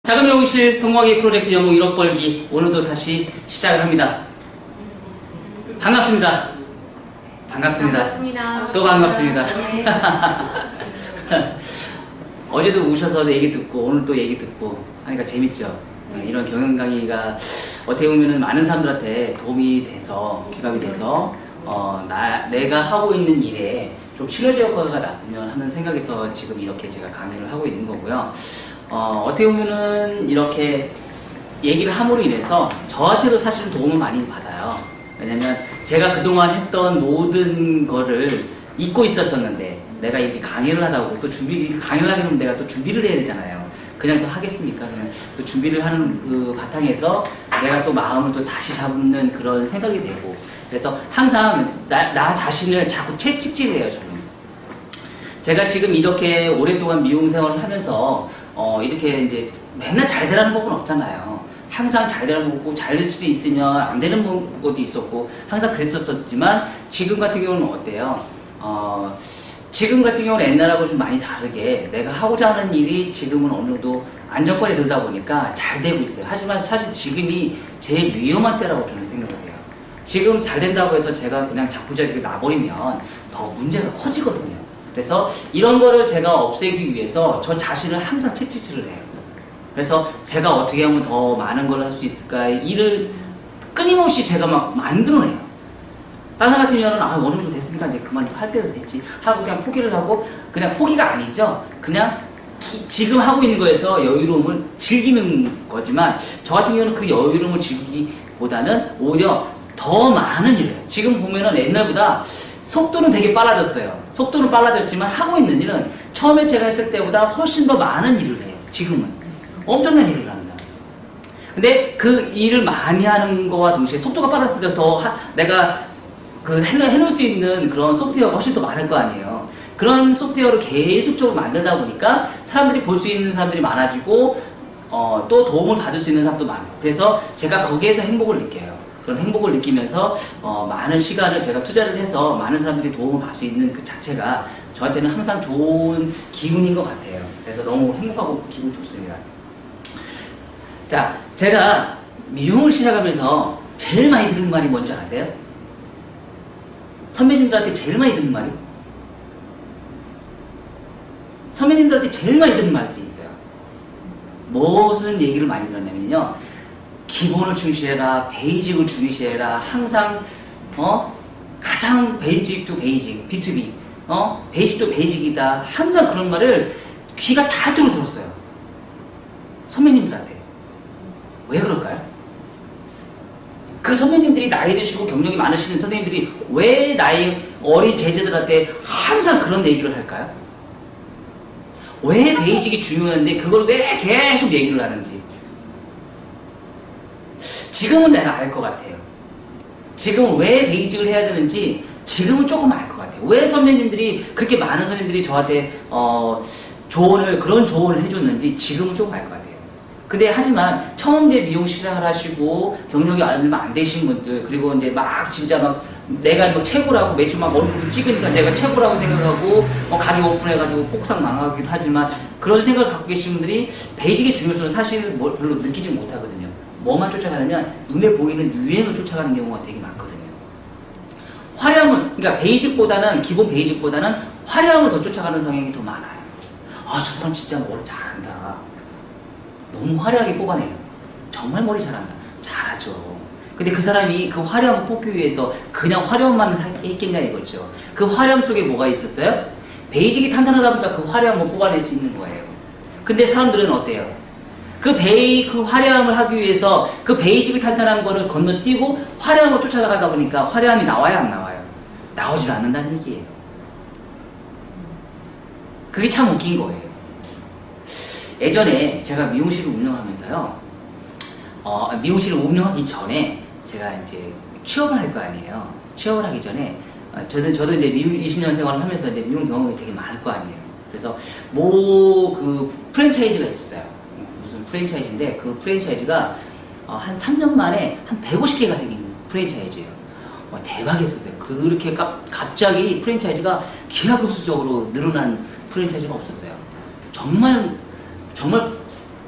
자금용실 성공하기 프로젝트 연봉 1억 벌기 오늘도 다시 시작을 합니다. 반갑습니다. 반갑습니다. 반갑습니다. 또 반갑습니다. 네. 어제도 오셔서 얘기 듣고 오늘 또 얘기 듣고 하니까 재밌죠. 이런 경영 강의가 어떻게 보면 많은 사람들한테 도움이 돼서 귀감이 돼서 내가 하고 있는 일에 좀 시너지 효과가 났으면 하는 생각에서 지금 이렇게 제가 강의를 하고 있는 거고요. 어떻게 보면은 이렇게 얘기를 함으로 인해서 저한테도 사실은 도움을 많이 받아요. 왜냐면 제가 그동안 했던 모든 거를 잊고 있었었는데 내가 이렇게 강의를 하다 보고 또 강의를 하게 되면 내가 또 준비를 해야 되잖아요. 그냥 또 하겠습니까? 그냥 또 준비를 하는 그 바탕에서 내가 또 마음을 또 다시 잡는 그런 생각이 되고, 그래서 항상 나 자신을 자꾸 채찍질해요. 저는 제가 지금 이렇게 오랫동안 미용 생활을 하면서 이렇게 이제 맨날 잘 되라는 법은 없잖아요. 항상 잘 되라는 법고 잘 될 수도 있으면 안 되는 것도 있었고 항상 그랬었지만 지금 같은 경우는 어때요? 지금 같은 경우는 옛날하고 좀 많이 다르게 내가 하고자 하는 일이 지금은 어느 정도 안정권에 들다 보니까 잘 되고 있어요. 하지만 사실 지금이 제일 위험한 때라고 저는 생각을 해요. 지금 잘 된다고 해서 제가 그냥 자포자기하게 놔버리면 더 문제가 커지거든요. 그래서 이런 거를 제가 없애기 위해서 저 자신을 항상 채찍질을 해요. 그래서 제가 어떻게 하면 더 많은 걸 할 수 있을까 일을 끊임없이 제가 막 만들어내요. 다른 사람 같은 경우는 어느 정도 됐으니까 이제 그만 할 때도 됐지 하고 그냥 포기를 하고, 그냥 포기가 아니죠. 그냥 지금 하고 있는 거에서 여유로움을 즐기는 거지만 저 같은 경우는 그 여유로움을 즐기기보다는 오히려 더 많은 일을 해요. 지금 보면은 옛날보다 속도는 되게 빨라졌어요. 속도는 빨라졌지만 하고 있는 일은 처음에 제가 했을 때보다 훨씬 더 많은 일을 해요. 지금은 엄청난 일을 합니다. 근데 그 일을 많이 하는 거와 동시에 속도가 빨랐으면 더 내가 해놓을 수 있는 그런 소프트웨어가 훨씬 더 많을 거 아니에요. 그런 소프트웨어를 계속적으로 만들다 보니까 사람들이 볼 수 있는 사람들이 많아지고 또 도움을 받을 수 있는 사람도 많고, 그래서 제가 거기에서 행복을 느껴요. 그런 행복을 느끼면서 많은 시간을 제가 투자를 해서 많은 사람들이 도움을 받을 수 있는 그 자체가 저한테는 항상 좋은 기운인 것 같아요. 그래서 너무 행복하고 기분 좋습니다. 자, 제가 미용을 시작하면서 제일 많이 듣는 말이 뭔지 아세요? 선배님들한테 제일 많이 듣는 말이? 선배님들한테 제일 많이 듣는 말들이 있어요. 무슨 얘기를 많이 들었냐면요, 기본을 중시해라, 베이직을 중시해라, 항상 가장 베이직 투 베이직, B2B 베이직 투 베이직이다, 항상 그런 말을 귀가 닳도록 들었어요. 선배님들한테. 왜 그럴까요? 그 선배님들이 나이 드시고 경력이 많으시는 선생님들이 왜 나이 어린 제자들한테 항상 그런 얘기를 할까요? 왜 베이직이 중요한데 그걸 왜 계속 얘기를 하는지 지금은 내가 알 것 같아요. 지금은 왜 베이직을 해야 되는지 지금은 조금 알 것 같아요. 왜 선배님들이 그렇게 많은 선생님들이 저한테 그런 조언을 해줬는지 지금은 조금 알 것 같아요. 근데 하지만 처음 이제 미용 시작을 하시고 경력이 얼마 안 되신 분들, 그리고 이제 막 진짜 막 내가 뭐 최고라고 매주 막 어느 정도 찍으니까 내가 최고라고 생각하고 가게 오픈해가지고 폭삭 망하기도 하지만 그런 생각을 갖고 계신 분들이 베이직의 중요성을 사실 별로 느끼지 못하거든요. 뭐만 쫓아가냐면 눈에 보이는 유행을 쫓아가는 경우가 되게 많거든요. 화려함은, 그러니까 베이직보다는, 기본 베이직보다는 화려함을 더 쫓아가는 성향이 더 많아요. 저 사람 진짜 머리 잘한다. 너무 화려하게 뽑아내요. 정말 머리 잘한다. 잘하죠. 근데 그 사람이 그 화려함을 뽑기 위해서 그냥 화려함만 했겠냐 이거죠. 그 화려함 속에 뭐가 있었어요? 베이직이 탄탄하다 보니까 그 화려함을 뽑아낼 수 있는 거예요. 근데 사람들은 어때요? 그 화려함을 하기 위해서 그 베이직이 탄탄한 거를 건너뛰고 화려함을 쫓아가다 보니까 화려함이 나와요, 안 나와요? 나오질 않는다는 얘기예요. 그게 참 웃긴 거예요. 예전에 제가 미용실을 운영하면서요, 미용실을 운영하기 전에 제가 이제 취업을 할 거 아니에요. 취업을 하기 전에 저도 이제 미용 20년 생활을 하면서 이제 미용 경험이 되게 많을 거 아니에요. 그래서 그 프랜차이즈가 있었어요. 무슨 프랜차이즈인데 그 프랜차이즈가 한 3년 만에 한 150개가 생긴 프랜차이즈예요. 대박이었어요. 그렇게 갑자기 프랜차이즈가 기하급수적으로 늘어난 프랜차이즈가 없었어요. 정말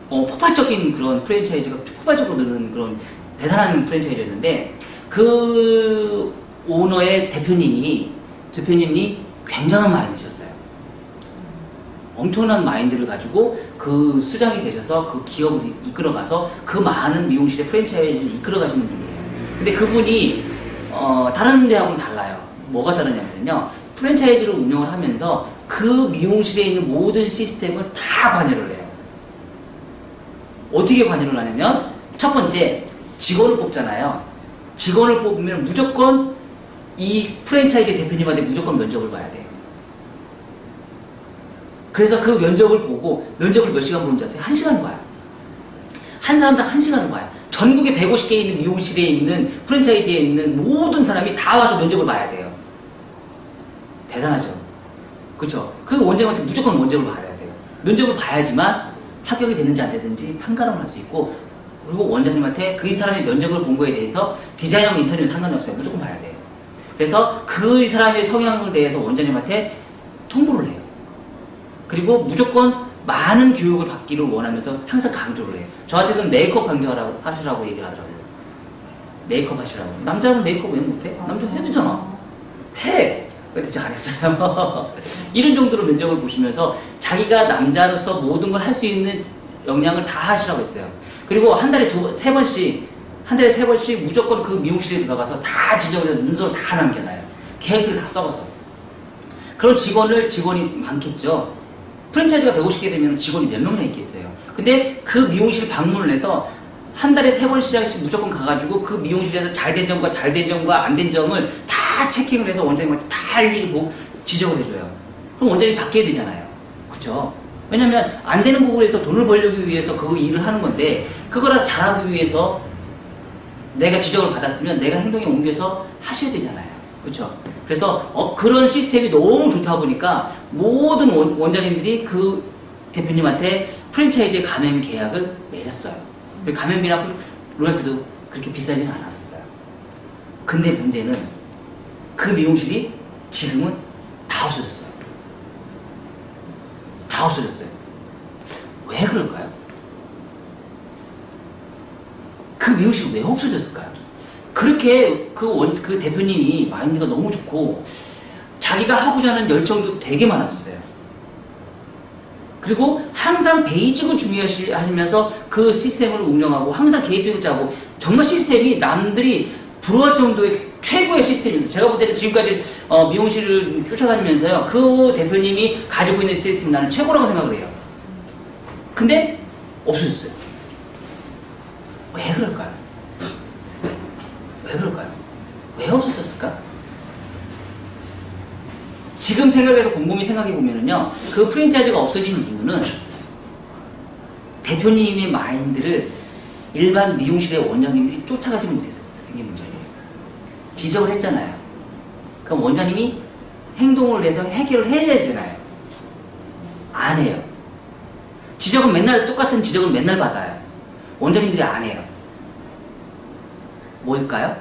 폭발적인 그런 프랜차이즈가 폭발적으로 느는 그런 대단한 프랜차이즈였는데, 그 오너의 대표님이 굉장한 마인드셨어요. 엄청난 마인드를 가지고 그 수장이 되셔서 그 기업을 이끌어가서 그 많은 미용실의 프랜차이즈를 이끌어가시는 분이에요. 근데 그분이 다른 데하고는 달라요. 뭐가 다르냐면요, 프랜차이즈를 운영을 하면서 그 미용실에 있는 모든 시스템을 다 관여를 해요. 어떻게 관여를 하냐면, 첫 번째, 직원을 뽑잖아요. 직원을 뽑으면 무조건 이 프랜차이즈 대표님한테 무조건 면접을 봐야 돼요. 그래서 그 면접을 보고, 면접을 몇 시간 보는지 아세요? 1시간 봐요. 한 사람당 1시간을 봐요. 전국에 150개 있는 미용실에 있는 프랜차이즈에 있는 모든 사람이 다 와서 면접을 봐야 돼요. 대단하죠? 그쵸? 그 원장님한테 무조건 면접을 봐야 돼요. 면접을 봐야지만 합격이 되는지 안 되는지 판가름을 할 수 있고, 그리고 원장님한테 그 사람의 면접을 본 거에 대해서 디자인하고 인터뷰는 상관이 없어요. 무조건 봐야 돼요. 그래서 그 사람의 성향에 대해서 원장님한테 통보를 해요. 그리고 무조건 많은 교육을 받기를 원하면서 항상 강조를 해요. 저한테는 메이크업 강조하시라고 얘기를 하더라고요. 메이크업 하시라고. 남자는 메이크업 왜 못해? 남자 해야 되잖아. 해! 왜 대체 안 했어요? 이런 정도로 면접을 보시면서 자기가 남자로서 모든 걸 할 수 있는 역량을 다 하시라고 했어요. 그리고 한 달에 세 번씩 무조건 그 미용실에 들어가서 다 지정을 해서 문서를 다 남겨놔요. 계획을 다 써서. 그런 직원이 많겠죠. 프랜차이즈가 150개 되면 직원이 몇 명이나 있겠어요. 근데 그 미용실 방문을 해서 한 달에 3번씩 무조건 가가지고 그 미용실에서 잘 된 점과 안 된 점을 다 체킹을 해서 원장님한테 다 일일이 지적을 해줘요. 그럼 원장님이 바뀌어야 되잖아요. 그쵸? 왜냐면 안 되는 부분에서 돈을 벌려기 위해서 그 일을 하는 건데, 그거를 잘하기 위해서 내가 지적을 받았으면 내가 행동에 옮겨서 하셔야 되잖아요. 그쵸? 그래서 그런 시스템이 너무 좋다 보니까 모든 원장님들이 그 대표님한테 프랜차이즈의 가맹 계약을 맺었어요. 가맹비나 로열티도 그렇게 비싸지는 않았었어요. 근데 문제는 그 미용실이 지금은 다 없어졌어요. 다 없어졌어요. 왜 그럴까요? 그 미용실이 왜 없어졌을까요? 그렇게 그 대표님이 마인드가 너무 좋고 자기가 하고자 하는 열정도 되게 많았었어요. 그리고 항상 베이직을 중요하시면서 그 시스템을 운영하고 항상 계획표를 짜고, 정말 시스템이 남들이 부러워할 정도의 최고의 시스템이었어요. 제가 볼 때는 지금까지 미용실을 쫓아다니면서요, 그 대표님이 가지고 있는 시스템이 나는 최고라고 생각을 해요. 근데 없어졌어요. 왜 그럴까요? 왜 그럴까요? 왜 없어졌을까? 지금 생각해서 곰곰이 생각해보면요, 그 프랜차이즈가 없어진 이유는 대표님의 마인드를 일반 미용실의 원장님들이 쫓아가지 못해서 생긴 문제예요. 지적을 했잖아요. 그럼 원장님이 행동을 해서 해결을 해야 되잖아요. 안 해요. 지적은 맨날 똑같은 지적을 맨날 받아요. 원장님들이 안 해요. 뭘까요?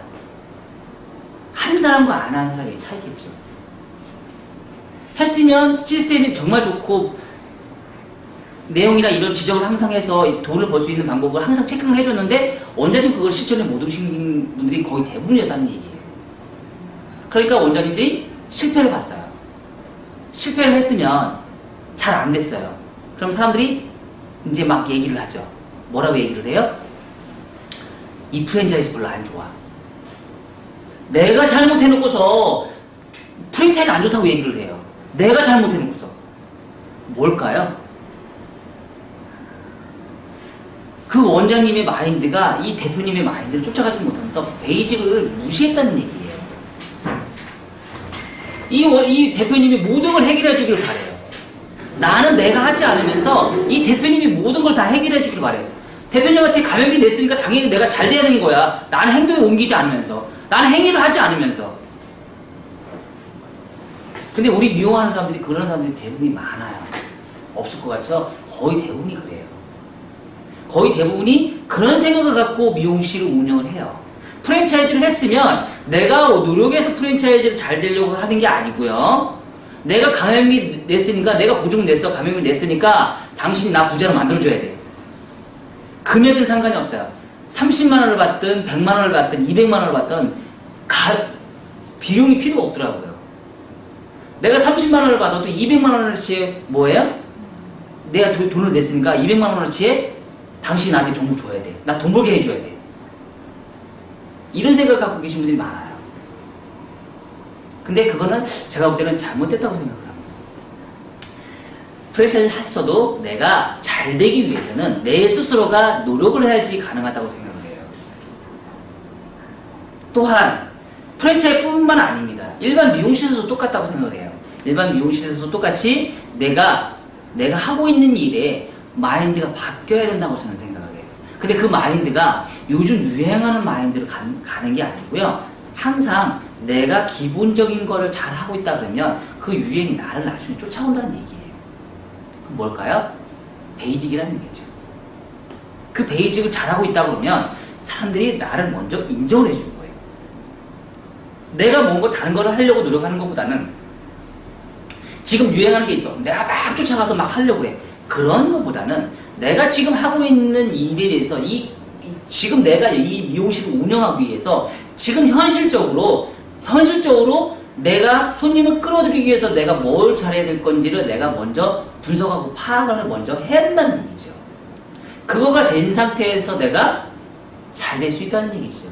한 사람과 안 하는 사람의 차이겠죠. 했으면 시스템이 정말 좋고 내용이나 이런 지적을 항상 해서 돈을 벌 수 있는 방법을 항상 체크를 해줬는데, 원장님 그걸 실천에 못 오신 분들이 거의 대부분이었다는 얘기예요. 그러니까 원장님들이 실패를 봤어요. 실패를 했으면 잘 안 됐어요. 그럼 사람들이 이제 막 얘기를 하죠. 뭐라고 얘기를 해요? 이 프랜차이즈 별로 안 좋아. 내가 잘못해놓고서 프랜차이즈 안 좋다고 얘기를 해요. 내가 잘못해놓고서. 뭘까요? 그 원장님의 마인드가 이 대표님의 마인드를 쫓아가지 못하면서 베이직을 무시했다는 얘기예요. 이 대표님이 모든 걸 해결해 주길 바래요. 나는 내가 하지 않으면서 이 대표님이 모든 걸 다 해결해 주길 바래요. 대표님한테 가맹비 냈으니까 당연히 내가 잘 돼야 되는 거야. 나는 행동에 옮기지 않으면서, 나는 행위를 하지 않으면서. 근데 우리 미용하는 사람들이, 그런 사람들이 대부분이 많아요. 없을 것 같죠? 거의 대부분이 그래요. 거의 대부분이 그런 생각을 갖고 미용실을 운영을 해요. 프랜차이즈를 했으면 내가 노력해서 프랜차이즈를 잘 되려고 하는 게 아니고요. 내가 가맹비 냈으니까, 내가 보증 냈어, 가맹비 냈으니까 당신이 나 부자로 만들어줘야 돼. 금액은 상관이 없어요. 30만 원을 받든 100만 원을 받든 200만 원을 받든 비용이 필요가 없더라고요. 내가 30만 원을 받아도 200만 원어치에 뭐예요? 내가 돈을 냈으니까 200만 원어치에 당신이 나한테 정보 줘야 돼. 나 돈 벌게 해줘야 돼. 이런 생각을 갖고 계신 분들이 많아요. 근데 그거는 제가 볼 때는 잘못됐다고 생각을 합니다. 프랜차이즈를 했어도 내가 잘 되기 위해서는 내 스스로가 노력을 해야지 가능하다고 생각을 해요. 또한 프랜차이즈뿐만 아닙니다. 일반 미용실에서도 똑같다고 생각을 해요. 일반 미용실에서도 똑같이 내가 하고 있는 일에 마인드가 바뀌어야 된다고 저는 생각을 해요. 근데 그 마인드가 요즘 유행하는 마인드로 가는 게 아니고요. 항상 내가 기본적인 거를 잘 하고 있다 그러면 그 유행이 나를 나중에 쫓아온다는 얘기예요. 그 뭘까요? 베이직이라는 얘기죠. 그 베이직을 잘하고 있다 그러면 사람들이 나를 먼저 인정을 해주는 거예요. 내가 뭔가 다른 거를 하려고 노력하는 것보다는 지금 유행하는 게 있어. 내가 막 쫓아가서 막 하려고 그래. 그런 것보다는 내가 지금 하고 있는 일에 대해서 지금 내가 이 미용실을 운영하기 위해서 지금 현실적으로 내가 손님을 끌어들이기 위해서 내가 뭘 잘해야 될 건지를 내가 먼저 분석하고 파악을 먼저 해야 된다는 얘기죠. 그거가 된 상태에서 내가 잘 될 수 있다는 얘기죠.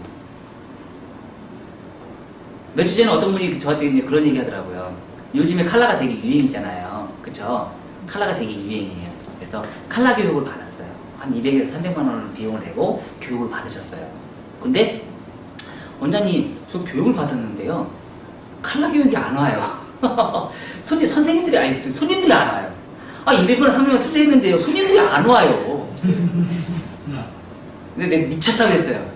며칠 전에 어떤 분이 저한테 이제 그런 얘기 하더라고요. 요즘에 칼라가 되게 유행이잖아요. 그쵸? 칼라가 되게 유행이에요. 그래서 칼라 교육을 받았어요. 한 200에서 300만 원을 비용을 내고 교육을 받으셨어요. 근데 원장님 저 교육을 받았는데요. 칼라 교육이 안 와요. 손님들이 안 와요. 200만 원 300만 원 투자했는데요. 손님들이 안 와요. 근데 내가 미쳤다고 했어요.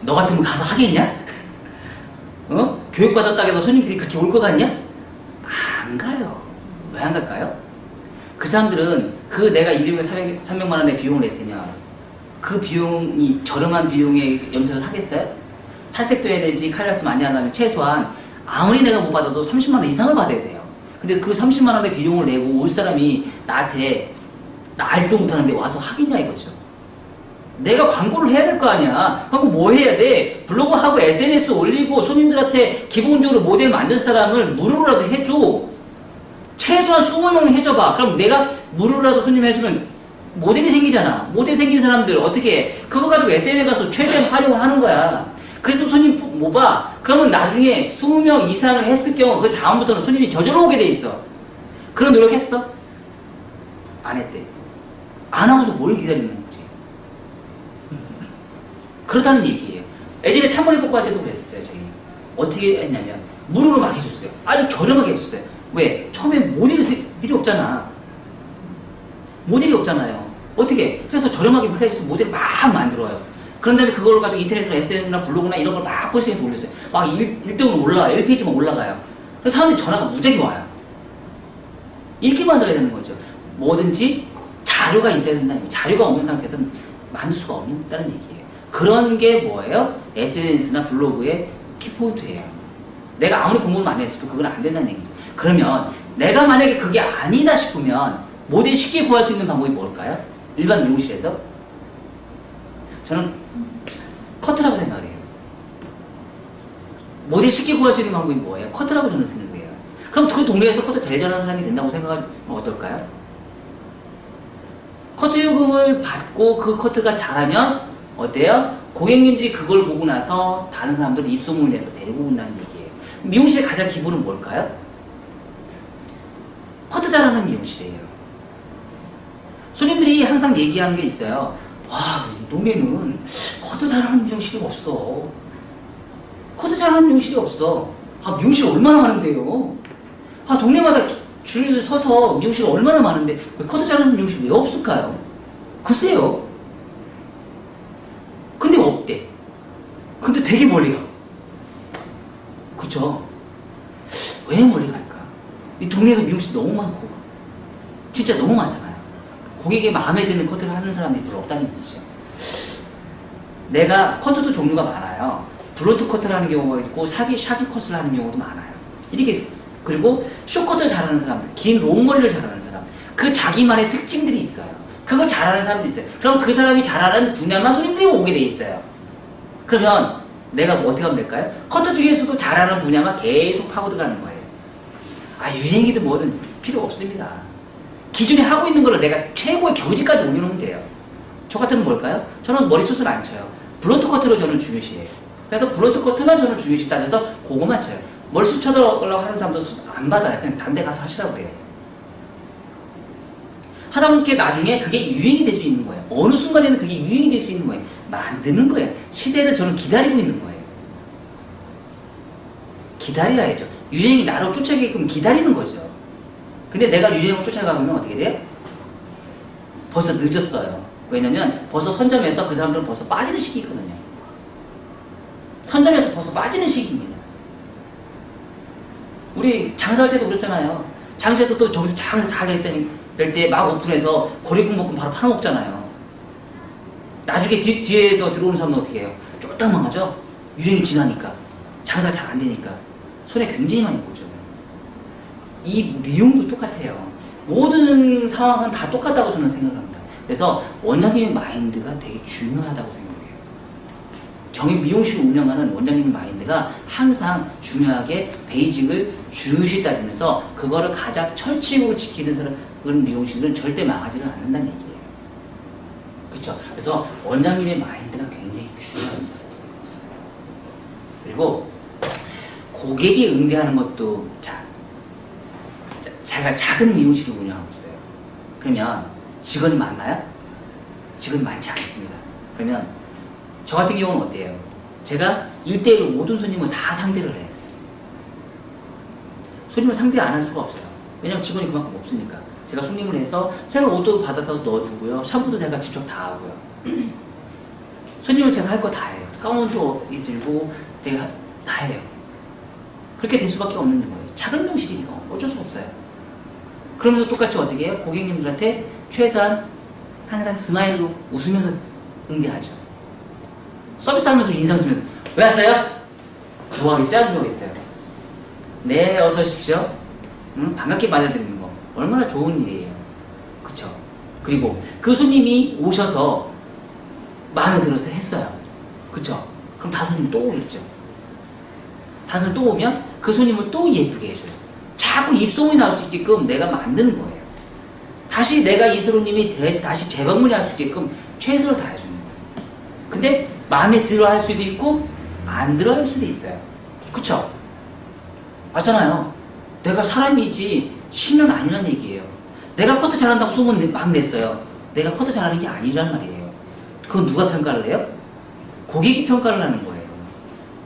너 같으면 가서 하겠냐? 교육받았다고 해서 손님들이 그렇게 올 것 같냐? 안 가요. 왜 안 갈까요? 그 사람들은 내가 200만 300만 원의 비용을 냈으면 그 비용이 저렴한 비용에 염색을 하겠어요? 탈색도 해야 되지, 칼락도 많이 하려면 최소한 아무리 내가 못 받아도 30만 원 이상을 받아야 돼요. 근데 그 30만 원의 비용을 내고 올 사람이 나한테 나 알지도 못하는데 와서 하겠냐 이거죠. 내가 광고를 해야 될 거 아니야. 그럼 뭐 해야 돼? 블로그 하고 SNS 올리고 손님들한테 기본적으로 모델 만든 사람을 무료로라도 해줘. 최소한 20명 해줘봐. 그럼 내가 무료로라도 손님 해주면 모델이 생기잖아. 모델 생긴 사람들 어떻게 해? 그거 가지고 SNS 가서 최대한 활용을 하는 거야. 그래서 손님 뭐 봐? 그러면 나중에 20명 이상을 했을 경우 그 다음부터는 손님이 저절로 오게 돼 있어. 그런 노력했어? 안 했대. 안 하고서 뭘 기다리는 거지? 그렇다는 얘기예요. 예전에 탐머리 뽑고 할 때도 그랬었어요. 저희 어떻게 했냐면 무료로 막 해줬어요. 아주 저렴하게 해줬어요. 왜? 처음에 모델이 필요 없잖아. 모델이 없잖아요. 어떻게? 그래서 저렴하게 해줘서 모델을 막 만들어요. 그런 다음에 그걸 가지고 인터넷이나 SNS나 블로그나 이런 걸 막 폴스에서 올렸어요. 막 1등으로 올라가요. 1페이지만 올라가요. 그래서 사람들이 전화가 무지하게 와요. 이렇게 만들어야 되는 거죠. 뭐든지 자료가 있어야 된다는 거예요. 자료가 없는 상태에서는 만들 수가 없다는 얘기예요. 그런 게 뭐예요? SNS나 블로그의 키포인트예요. 내가 아무리 공부를 많이 했어도 그건 안 된다는 얘기죠. 그러면 내가 만약에 그게 아니다 싶으면 모델 쉽게 구할 수 있는 방법이 뭘까요? 일반 미용실에서? 저는 커트라고 생각을 해요. 모델 쉽게 구할 수 있는 방법이 뭐예요? 커트라고 저는 생각해요. 그럼 그 동네에서 커트 제일 잘하는 사람이 된다고 생각하면 어떨까요? 커트 요금을 받고 그 커트가 잘하면 어때요? 고객님들이 그걸 보고 나서 다른 사람들을 입소문을 내서 데리고 온다는 얘기예요. 미용실의 가장 기본은 뭘까요? 커트 잘하는 미용실이에요. 손님들이 항상 얘기하는 게 있어요. 와, 이 동네는 커트 잘하는 미용실이 없어. 커트 잘하는 미용실이 없어. 미용실 얼마나 많은데요. 동네마다 줄 서서 미용실 얼마나 많은데 왜 커트 잘하는 미용실이 왜 없을까요? 글쎄요. 근데 없대. 근데 되게 멀리 가. 그쵸? 왜 멀리 갈까? 이 동네에서 미용실 너무 많고 진짜 너무 많잖아요. 고객의 마음에 드는 커트를 하는 사람들이 별로 없다는 얘기죠. 내가 커트도 종류가 많아요. 블론트 커트를 하는 경우가 있고 샤기 커트를 하는 경우도 많아요. 이렇게. 그리고 숏커트를 잘하는 사람들, 긴 롱머리를 잘하는 사람, 그 자기만의 특징들이 있어요. 그걸 잘하는 사람도 있어요. 그럼 그 사람이 잘하는 분야만 손님들이 오게 돼 있어요. 그러면 내가 뭐 어떻게 하면 될까요? 커터 중에서도 잘하는 분야만 계속 파고 들어가는 거예요. 유행이든 뭐든 필요 없습니다. 기존에 하고 있는 걸로 내가 최고의 경지까지 올려놓으면 돼요. 저 같은 건 뭘까요? 저는 머리 수술 안 쳐요. 블론트 커트로 저는 중요시해요. 그래서 블론트 커트만 저는 중요시 따져서 그거만 쳐요. 머리 수술 쳐달라고 하는 사람도 안 받아요. 그냥 다른 데 가서 하시라고 그래요. 하다 보니까 나중에 그게 유행이 될 수 있는 거예요. 어느 순간에는 그게 유행이 될 수 있는 거예요. 만드는 거예요. 시대를 저는 기다리고 있는 거예요. 기다려야죠. 유행이 나를 쫓아가게끔 기다리는 거죠. 근데 내가 유행을 쫓아가면 어떻게 돼요? 벌써 늦었어요. 왜냐면 벌써 선점에서 그 사람들은 벌써 빠지는 시기거든요. 선점에서 벌써 빠지는 시기입니다. 우리 장사할 때도 그렇잖아요. 장사에서 또 저기서 장사 잘 될 때 막 오픈해서 거리꿈먹고 바로 팔아먹잖아요. 나중에 뒤에서 들어오는 사람은 어떻게 해요? 쫄딱 망하죠? 유행이 지나니까. 장사가 잘 안 되니까. 손해 굉장히 많이 보죠. 이 미용도 똑같아요. 모든 상황은 다 똑같다고 저는 생각합니다. 그래서 원장님의 마인드가 되게 중요하다고 생각해요. 정의 미용실을 운영하는 원장님의 마인드가 항상 중요하게 베이직을 중요시 따지면서 그거를 가장 철칙으로 지키는 그런 미용실은 절대 망하지는 않는다는 얘기예요. 그쵸? 그래서 원장님의 마인드가 굉장히 중요합니다. 그리고 고객이 응대하는 것도 제가 작은 미용실을 운영하고 있어요. 그러면 직원이 많나요? 직원이 많지 않습니다. 그러면 저 같은 경우는 어때요? 제가 1대1로 모든 손님을 다 상대를 해요. 손님을 상대 안 할 수가 없어요. 왜냐면 직원이 그만큼 없으니까. 제가 손님을 해서 제가 옷도 받아서 넣어주고요. 샴푸도 제가 직접 다 하고요. 손님은 제가 할 거 다 해요. 가운도 입들고 제가 다 해요. 그렇게 될 수밖에 없는 거예요. 작은 미용실이니까 어쩔 수 없어요. 그러면서 똑같이 어떻게 해요? 고객님들한테 최소한 항상 스마일로 웃으면서 응대하죠. 서비스하면서 인상 쓰면서 왜 왔어요? 좋아하겠어요? 안 좋아하겠어요? 네, 어서 오십시오. 반갑게 맞아드리는 거 얼마나 좋은 일이에요. 그쵸? 그리고 그 손님이 오셔서 마음에 들어서 했어요. 그쵸? 그럼 다른 손님 또 오겠죠. 다른 손님 또 오면 그 손님을 또 예쁘게 해줘요. 자꾸 입소문이 나올 수 있게끔 내가 만드는 거예요. 다시 내가 이 손님이 다시 재방문이 할 수 있게끔 최선을 다해주는 거예요. 근데 마음에 들어 할 수도 있고 안 들어 할 수도 있어요. 그쵸? 맞잖아요. 내가 사람이지 신은 아니란 얘기예요. 내가 커트 잘한다고 소문 막 냈어요. 내가 커트 잘하는 게 아니란 말이에요. 그건 누가 평가를 해요? 고객이 평가를 하는 거예요.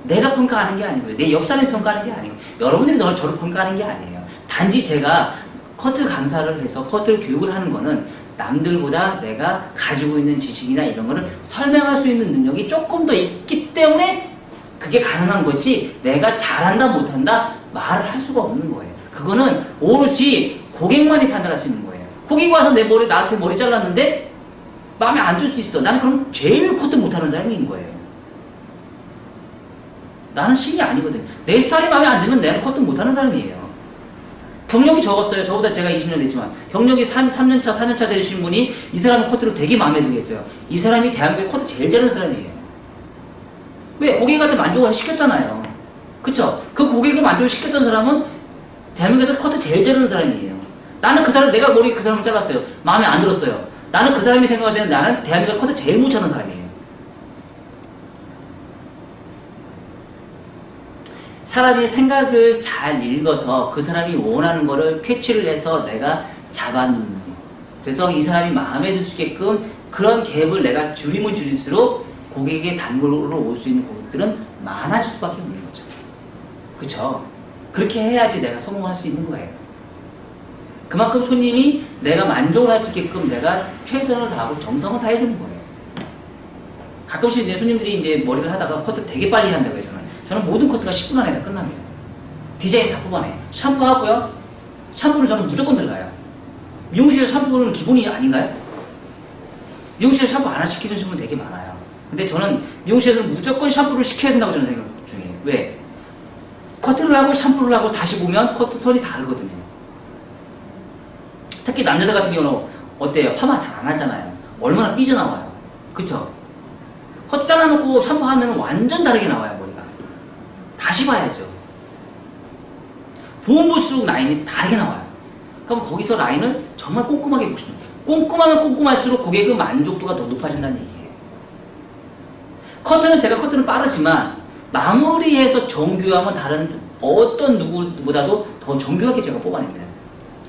내가 평가하는 게 아니고요. 내 옆 사람이 평가하는 게 아니고 여러분들이 저를 평가하는 게 아니에요. 단지 제가 커트 강사를 해서 커트를 교육을 하는 거는 남들보다 내가 가지고 있는 지식이나 이런 거를 설명할 수 있는 능력이 조금 더 있기 때문에 그게 가능한 거지 내가 잘한다 못한다 말을 할 수가 없는 거예요. 그거는 오로지 고객만이 판단할 수 있는 거예요. 고객이 와서 나한테 머리 잘랐는데 마음에 안 들 수 있어. 나는 그럼 제일 커트 못하는 사람인 거예요. 나는 신이 아니거든. 내 스타일이 마음에 안 들면 내가 커트 못하는 사람이에요. 경력이 적었어요. 저보다 제가 20년 됐지만 경력이 3년차, 4년차 되신 분이 이 사람은 커트를 되게 마음에 들겠어요. 이 사람이 대한민국에 커트 제일 잘하는 사람이에요. 왜? 고객한테 만족을 시켰잖아요. 그쵸? 그 고객을 만족을 시켰던 사람은 대한민국에서 커트 제일 잘하는 사람이에요. 나는 내가 머리 그 사람을 잘랐어요. 마음에 안 들었어요. 나는 그 사람이 생각할 때는 나는 대한민국에서 커트 제일 못 찾는 사람이에요. 사람의 생각을 잘 읽어서 그 사람이 원하는 거를 캐치를 해서 내가 잡아놓는 거. 그래서 이 사람이 마음에 들 수 있게끔 그런 갭을 내가 줄이면 줄일수록 고객의 단골로 올 수 있는 고객들은 많아질 수밖에 없는 거죠. 그쵸? 그렇게 해야지 내가 성공할 수 있는 거예요. 그만큼 손님이 내가 만족을 할 수 있게끔 내가 최선을 다하고 정성을 다해주는 거예요. 가끔씩 내 손님들이 이제 머리를 하다가 커트 되게 빨리 한다고 해요. 저는 모든 커트가 10분 안에 다 끝납니다. 디자인 다 뽑아내요. 샴푸하고요. 샴푸는 저는 무조건 들어가요. 미용실 샴푸는 기본이 아닌가요? 미용실에 샴푸 안 시키는 분 되게 많아요. 근데 저는 미용실에서는 무조건 샴푸를 시켜야 된다고 저는 생각 중이에요. 왜? 커트를 하고 샴푸를 하고 다시 보면 커트 선이 다르거든요. 특히 남자들 같은 경우는 어때요? 파마 잘 안 하잖아요. 얼마나 삐져나와요. 그쵸? 커트 잘라놓고 샴푸하면 완전 다르게 나와요, 머리가. 다시 봐야죠. 보면 볼수록 라인이 다르게 나와요. 그럼 거기서 라인을 정말 꼼꼼하게 보시는 거예요. 꼼꼼하면 꼼꼼할수록 고객의 만족도가 더 높아진다는 얘기예요. 커트는 빠르지만 마무리해서 정교하면 다른 어떤 누구보다도 더 정교하게 제가 뽑아냅니다.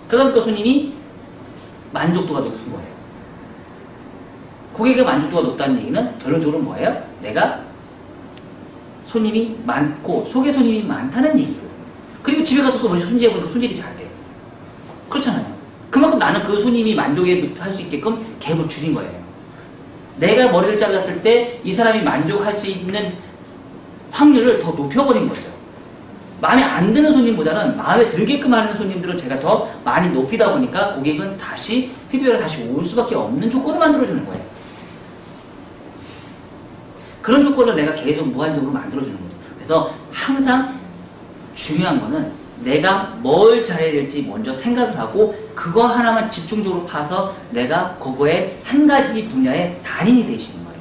그러다 보니까 손님이 만족도가 높은 거예요. 고객의 만족도가 높다는 얘기는 결론적으로 뭐예요? 내가 손님이 많고 속에 손님이 많다는 얘기거든요. 그리고 집에 가서 손질해보니까 손질이 잘 돼요. 그렇잖아요. 그만큼 나는 그 손님이 만족할 수 있게끔 갭을 줄인 거예요. 내가 머리를 잘랐을 때 이 사람이 만족할 수 있는 확률을 더 높여버린 거죠. 마음에 안 드는 손님보다는 마음에 들게끔 하는 손님들은 제가 더 많이 높이다 보니까 고객은 다시 피드백을 다시 올 수밖에 없는 조건을 만들어주는 거예요. 그런 조건을 내가 계속 무한적으로 만들어주는 거죠. 그래서 항상 중요한 거는 내가 뭘 잘해야 될지 먼저 생각을 하고 그거 하나만 집중적으로 파서 내가 그거에 한 가지 분야의 단인이 되시는 거예요.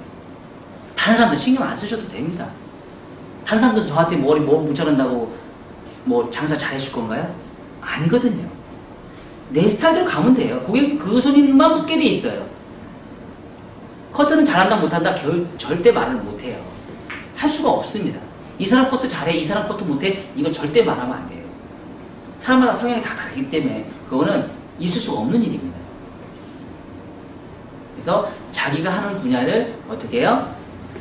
다른 사람들 신경 안 쓰셔도 됩니다. 다른 사람들 저한테 머리 뭐 뭉쳐낸다고 뭐 장사 잘해줄 건가요? 아니거든요. 내 스타일대로 가면 돼요. 고객 그 손님만 붙게 돼 있어요. 커트는 잘한다 못한다 절대 말을 못해요. 할 수가 없습니다. 이 사람 커트 잘해 이 사람 커트 못해 이건 절대 말하면 안 돼요. 사람마다 성향이 다 다르기 때문에 그거는 있을 수가 없는 일입니다. 그래서 자기가 하는 분야를 어떻게 해요?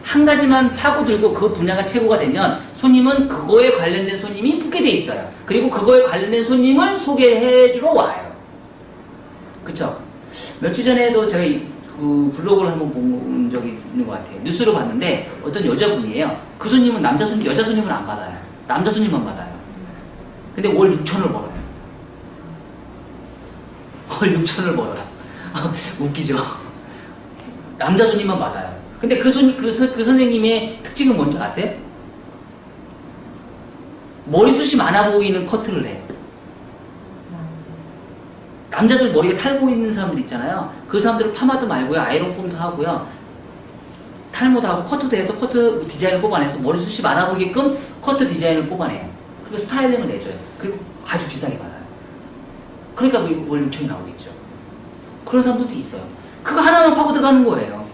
한 가지만 파고들고 그 분야가 최고가 되면 손님은 그거에 관련된 손님이 붙게 돼 있어요. 그리고 그거에 관련된 손님을 소개해 주러 와요. 그쵸? 며칠 전에도 제가 그 블로그를 한번 본 적이 있는 것 같아요. 뉴스로 봤는데 어떤 여자분이에요. 그 손님은 여자 손님은 안 받아요. 남자 손님만 받아요. 근데 월 6천을 벌어요. 월 6천을 벌어요. 웃기죠? 남자 손님만 받아요. 근데 그 선생님의 특징은 뭔지 아세요? 머리숱이 많아 보이는 커트를 해요. 남자들 머리가 탈고 있는 사람들 있잖아요. 그 사람들은 파마도 말고요. 아이론 폼도 하고요. 탈모도 하고 커트도 해서 커트 디자인을 뽑아내서 머리숱이 많아 보이게끔 커트 디자인을 뽑아내요. 그리고 스타일링을 내줘요. 그리고 아주 비싸게 받아요. 그러니까 월 6천이 나오겠죠. 그런 사람들도 있어요. 그거 하나만 파고 들어가는 거예요.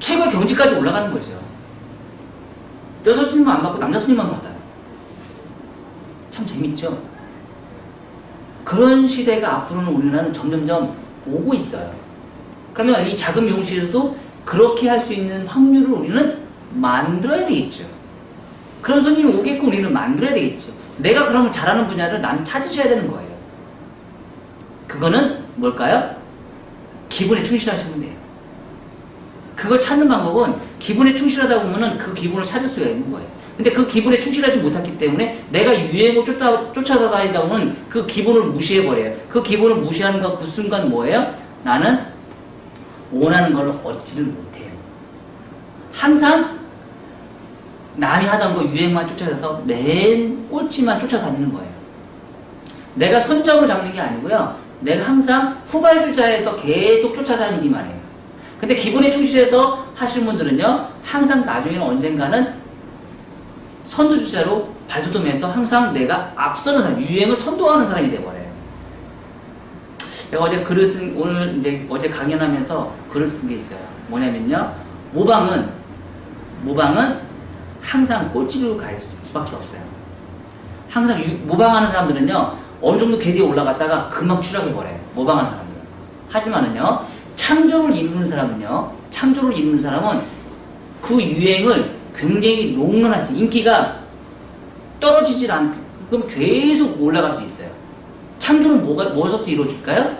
최고의 경지까지 올라가는 거죠. 여자 손님만 안 받고 남자 손님만 받아요. 참 재밌죠? 그런 시대가 앞으로는 우리나라는 점점점 오고 있어요. 그러면 이 작은 미용실에도 그렇게 할 수 있는 확률을 우리는 만들어야 되겠죠. 그런 손님이 오게끔 우리는 만들어야 되겠죠. 내가 그러면 잘하는 분야를 나는 찾으셔야 되는 거예요. 그거는 뭘까요? 기본에 충실하시면 돼요. 그걸 찾는 방법은 기본에 충실하다 보면은 그 기본을 찾을 수가 있는 거예요. 근데 그 기본에 충실하지 못했기 때문에 내가 유행을 쫓아다니다 보면 그 기본을 무시해버려요. 그 기본을 무시하는 그 순간 뭐예요? 나는 원하는 걸 얻지를 못해요. 항상 남이 하던 거 유행만 쫓아가서 맨 꼴찌만 쫓아다니는 거예요. 내가 선점을 잡는 게 아니고요. 내가 항상 후발주자에서 계속 쫓아다니기만 해요. 근데 기본에 충실해서 하시는 분들은요. 항상 나중에는 언젠가는 선두주자로 발돋움해서 항상 내가 앞서는 사람, 유행을 선도하는 사람이 돼버려요. 내가 어제 글을 오늘 이제 어제 강연하면서 글을 쓴 게 있어요. 뭐냐면요. 모방은 항상 꼴찌로 갈 수밖에 없어요. 항상 모방하는 사람들은요. 어느 정도 궤 뒤에 올라갔다가 금방 추락해버려요. 모방하는 사람들은. 하지만은요. 창조를 이루는 사람은 그 유행을 굉장히 롱런할 수 있어요. 인기가 떨어지질 않고 그럼 계속 올라갈 수 있어요. 창조는 뭐서부터 이루어질까요?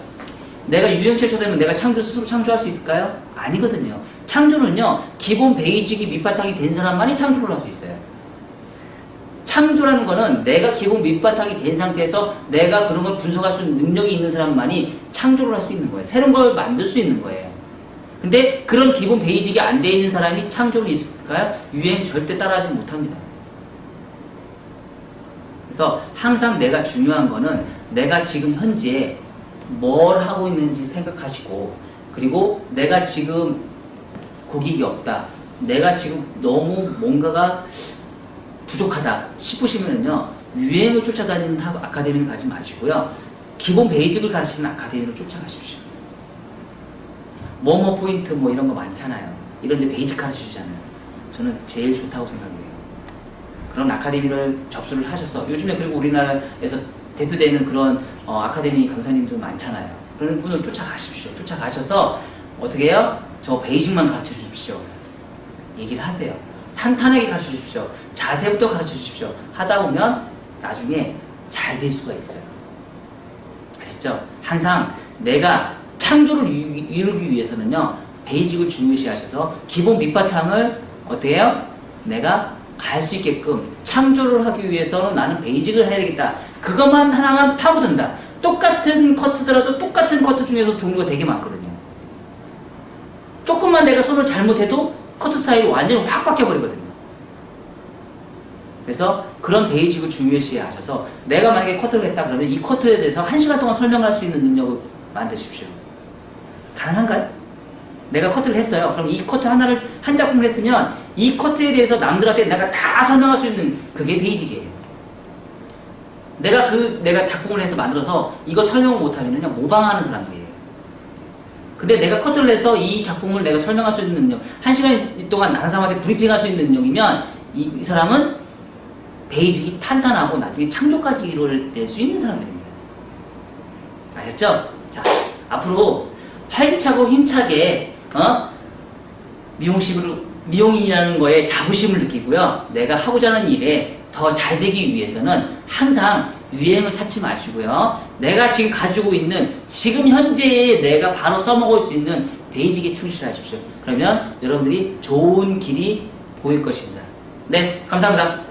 내가 유행철 되면 내가 스스로 창조할 수 있을까요? 아니거든요. 창조는요. 기본 베이직이 밑바탕이 된 사람만이 창조를 할 수 있어요. 창조라는 거는 내가 기본 밑바탕이 된 상태에서 내가 그런 걸 분석할 수 있는 능력이 있는 사람만이 창조를 할 수 있는 거예요. 새로운 걸 만들 수 있는 거예요. 근데 그런 기본 베이직이 안 돼 있는 사람이 창조를 있을까요? 유행 절대 따라하지 못합니다. 그래서 항상 내가 중요한 거는 내가 지금 현재 뭘 하고 있는지 생각하시고, 그리고 내가 지금 고객이 없다, 내가 지금 너무 뭔가가 부족하다 싶으시면은요, 유행을 쫓아다니는 아카데미를 가지 마시고요, 기본 베이직을 가르치는 아카데미를 쫓아가십시오. 뭐뭐 포인트 뭐 이런 거 많잖아요. 이런데 베이직 가르쳐주잖아요. 저는 제일 좋다고 생각해요. 그런 아카데미를 접수를 하셔서, 요즘에 그리고 우리나라에서 대표되는 그런 아카데미 강사님들 많잖아요. 그런 분을 쫓아가십시오. 쫓아가셔서 어떻게 해요? 저 베이직만 가르쳐 주십시오. 얘기를 하세요. 탄탄하게 가르쳐 주십시오. 자세부터 가르쳐 주십시오. 하다 보면 나중에 잘 될 수가 있어요. 아셨죠? 항상 내가 창조를 이루기 위해서는요, 베이직을 중요시 하셔서 기본 밑바탕을 어떻게 해요? 내가 갈 수 있게끔 창조를 하기 위해서는 나는 베이직을 해야 되겠다. 그것만 하나만 파고든다. 똑같은 커트더라도 똑같은 커트 중에서 종류가 되게 많거든요. 조금만 내가 손을 잘못해도 커트 스타일이 완전히 확 바뀌어버리거든요. 그래서 그런 베이직을 중요시 하셔서, 내가 만약에 커트를 했다 그러면 이 커트에 대해서 1시간 동안 설명할 수 있는 능력을 만드십시오. 가능한가요? 내가 커트를 했어요. 그럼 이 커트 하나를, 한 작품을 했으면 이 커트에 대해서 남들한테 내가 다 설명할 수 있는, 그게 베이직이에요. 내가 작품을 해서 만들어서 이거 설명을 못하면요, 모방하는 사람들이에요. 근데 내가 커트를 해서 이 작품을 내가 설명할 수 있는 능력, 1시간 동안 다른 사람한테 브리핑할 수 있는 능력이면 이 사람은 베이직이 탄탄하고 나중에 창조까지 이루어낼 수 있는 사람들입니다. 아셨죠? 자, 앞으로 활기차고 힘차게 미용이라는 거에 자부심을 느끼고요, 내가 하고자 하는 일에 더 잘 되기 위해서는 항상 유행을 찾지 마시고요, 내가 지금 가지고 있는 지금 현재의 내가 바로 써먹을 수 있는 베이직에 충실하십시오. 그러면 여러분들이 좋은 길이 보일 것입니다. 네, 감사합니다.